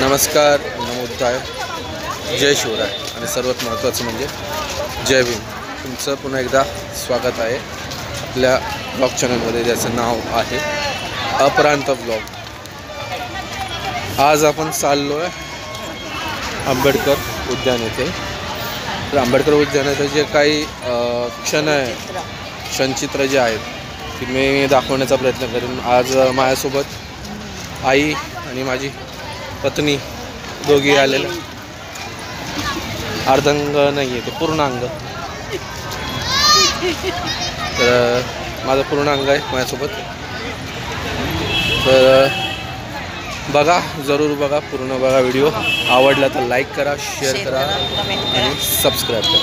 नमस्कार, नमोद्धाय, जय शिवराय आणि सर्वात महत्त्वाचं म्हणजे जय भीम। तुमचं पुन्हा एकदा स्वागत आहे आपल्या ब्लॉग चॅनलमध्ये, ज्याचं नाव आहे अपरांत ब्लॉग। आज आपण चाललो आहे आंबेडकर उद्यान येथे। तर आंबेडकर उद्यानाचे जे काही क्षणचित्र जे आहेत ते मी दाखवण्याचा प्रयत्न करेन। आज माझ्यासोबत आई आणि माझी पत्नी दोघी आलेल्या। अर्धांग नाही आहे, ते पूर्णांग। तर माझं पूर्णांग आहे माझ्यासोबत। तर बघा, जरूर बघा, पूर्ण बघा व्हिडिओ। आवडला तर लाईक करा, शेअर करा आणि सबस्क्राईब करा।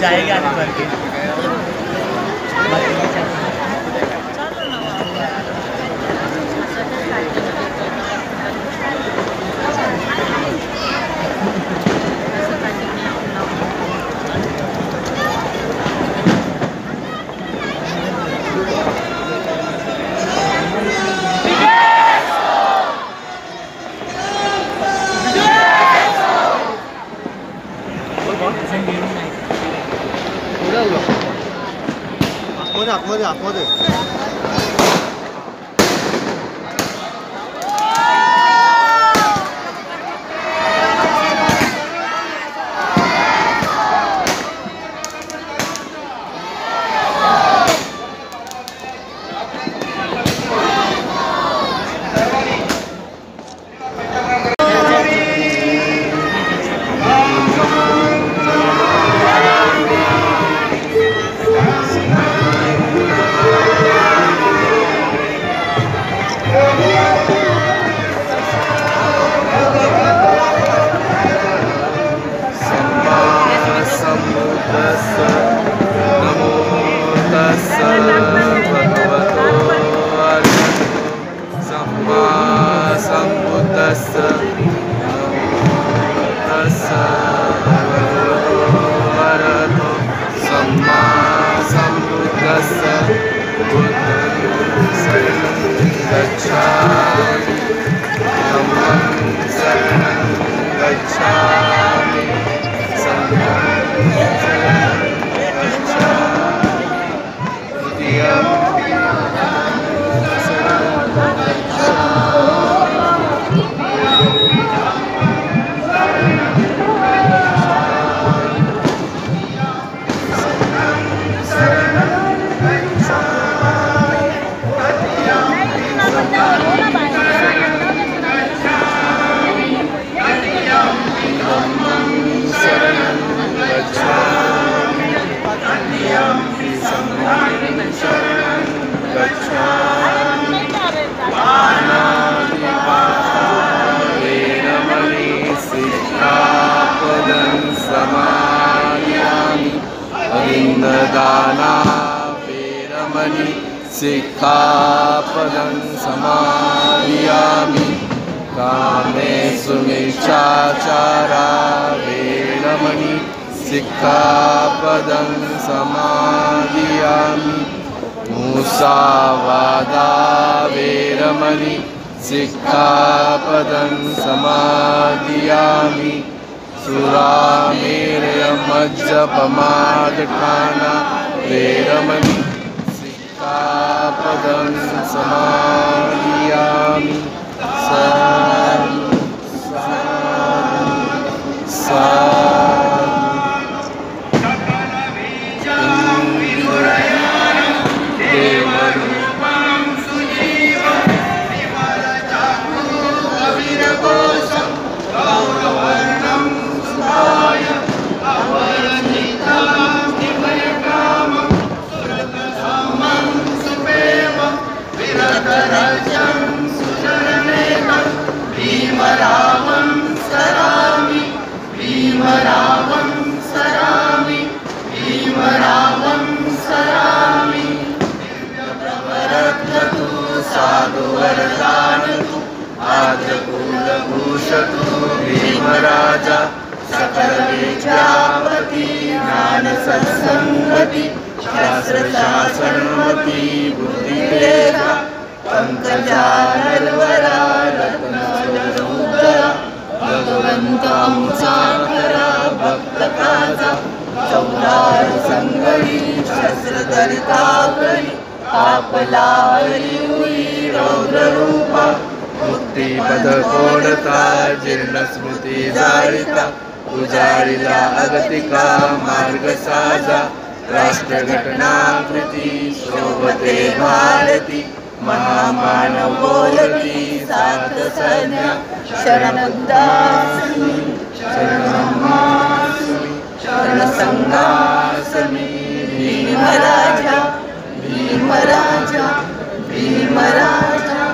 जाएगा आगे बढ़ के। आतमध्ये दाना वेरमणि सिक्खापदं समादियामि। कामेषु मिच्छाचारा वेरमणि सिक्खापदं समादियामि। मुसावादा वेरमणि सिक्खापदं समादियामि। सुरामेरयमज्जपमादठाना वेरमणि सिक्खापदं समादियामि। Bye. शत्रु भीमराजा सकल विद्यापति ज्ञान सत्संगति शास्त्र शासनमती बुद्धि तेजा पंकजा नरवरा रत्न स्वरूपरा भगवंत आमचा खरा भक्त काजा चौदार संगरी शस्त्र धरिता करी आपला हरी हुई रौद्र रूपा मुक्तिपद कोणता जीर्ण स्मृती जाळिता उजाळिला अगतिका मार्ग साजा राष्ट्रघटनाकृती शोभते भारती महामानव बोलती सात संज्ञा शरणबुद्धास्मी शरणमास्मी शरणसंघास्मी भीमराजा भीमराजा भीमराजा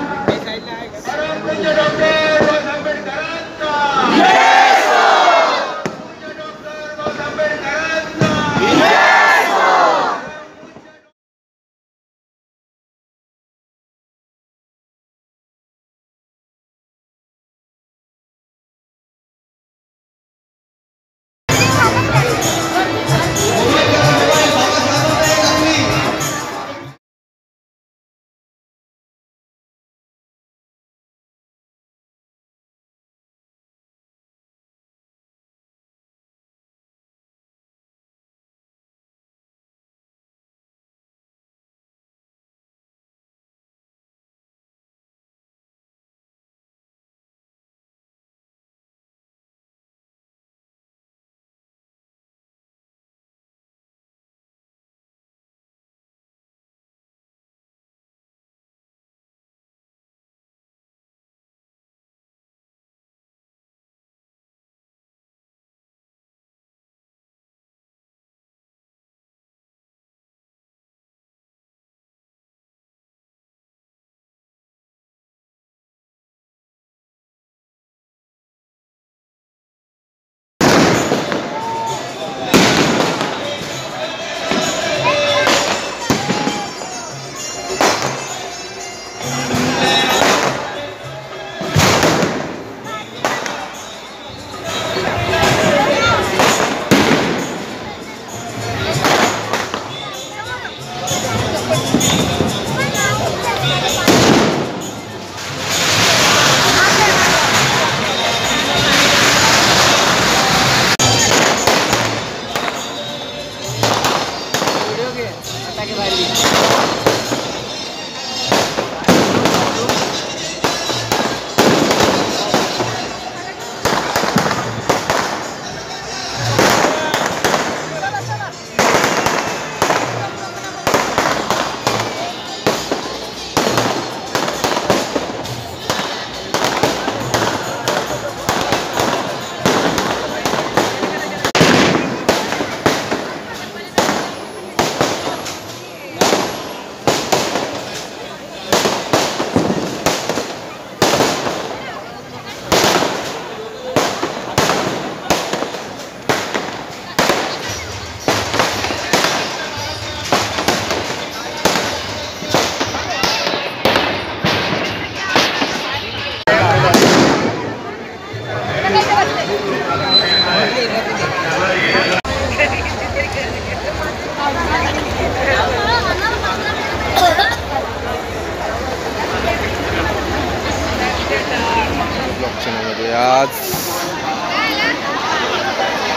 आज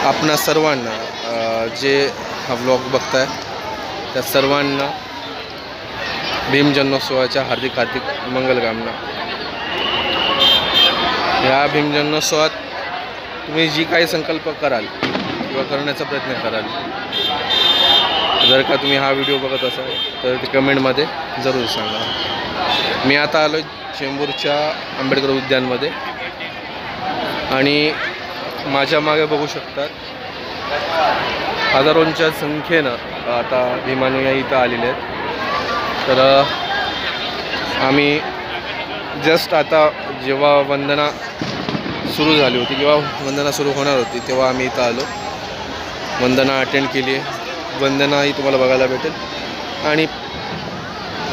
आपणा सर्वांना जे हा व्लॉग बघताय त्या सर्वांना भीम जन्मोत्सवाच्या हार्दिक मंगलकामना। या भीम जन्मोत्सवात तुम्ही जी काही संकल्प कराल किंवा करण्याचा प्रयत्न कराल, जर का तुम्ही हा व्हिडिओ बघत असाल तर ते कमेंटमध्ये जरूर सांगा। मी आता आलो चेंबूरच्या आंबेडकर उद्यानमध्ये आणि माझ्या मागे बघू शकतात हजारोंच्या संख्येनं आता भीमानुयायी इथं आलेले आहेत। तर आम्ही जस्ट आता जेव्हा वंदना सुरू झाली होती किंवा वंदना सुरू होणार होती तेव्हा आम्ही इथं आलो, वंदना अटेंड केली आहे। वंदनाही तुम्हाला बघायला भेटेल आणि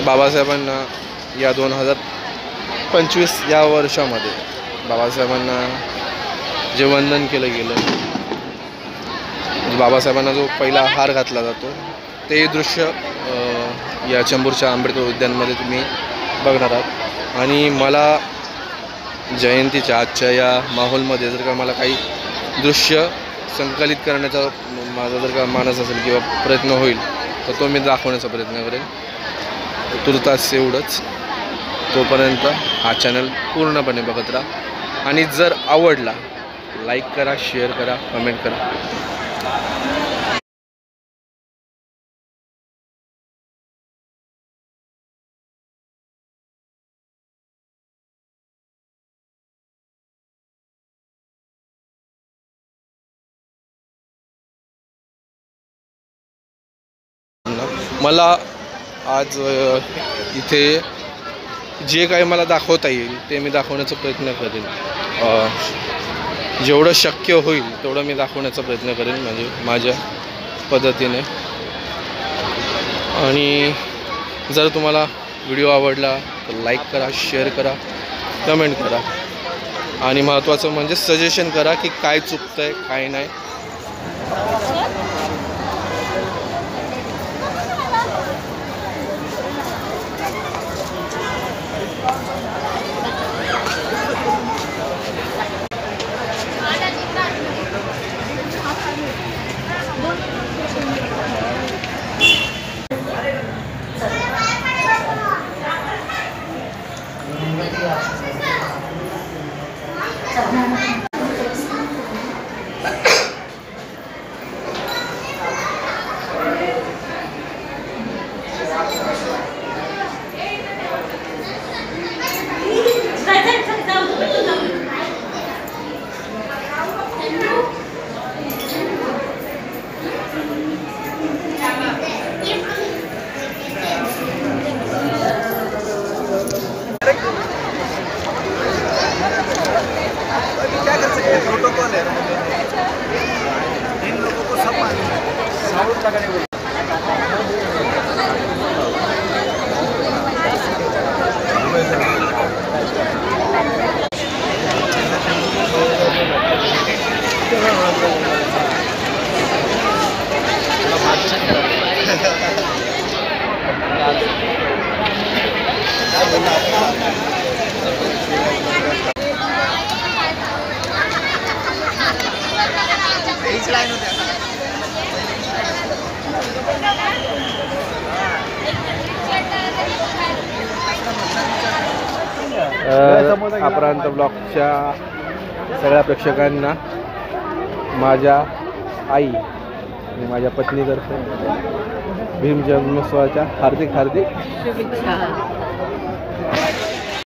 बाबासाहेबांना या 2025 या वर्षामध्ये बाबासाहेबांना जे वंदन केलं गेलं, बाबासाहेबांना जो पहिला हार घातला जातो ते दृश्य या चेंबूरच्या आंबेडकर उद्यानमध्ये तुम्ही बघणार आहात. आणि मला जयंतीच्या आजच्या या माहोलमध्ये जर का मला काही दृश्य संकलित करण्याचा माझा जर का मानस असेल किंवा प्रयत्न होईल तर तो मी दाखवण्याचा प्रयत्न करेन. तुर्तास एवढंच. तोपर्यंत हा चॅनल पूर्णपणे बघत राहा आणि जर आवडला लाईक करा, शेअर करा, कमेंट करा. मला आज इथे जे काही मला दाखवता येईल ते मी दाखवण्याचा प्रयत्न करेन. जेवढं शक्य होईल तेवढं मी दाखवण्याचा प्रयत्न करेन, म्हणजे माझ्या पद्धतीने. आणि जर तुम्हाला व्हिडिओ आवडला तर लाईक करा, शेअर करा, कमेंट करा आणि महत्त्वाचं म्हणजे सजेशन करा की काय चुकतं आहे काय नाही. अपरांत ब्लॉगच्या सगळ्या प्रेक्षकांना माझ्या आई आणि माझ्या पत्नीतर्फे भीम जन्मोत्सवाच्या हार्दिक हार्दिक शुभेच्छा.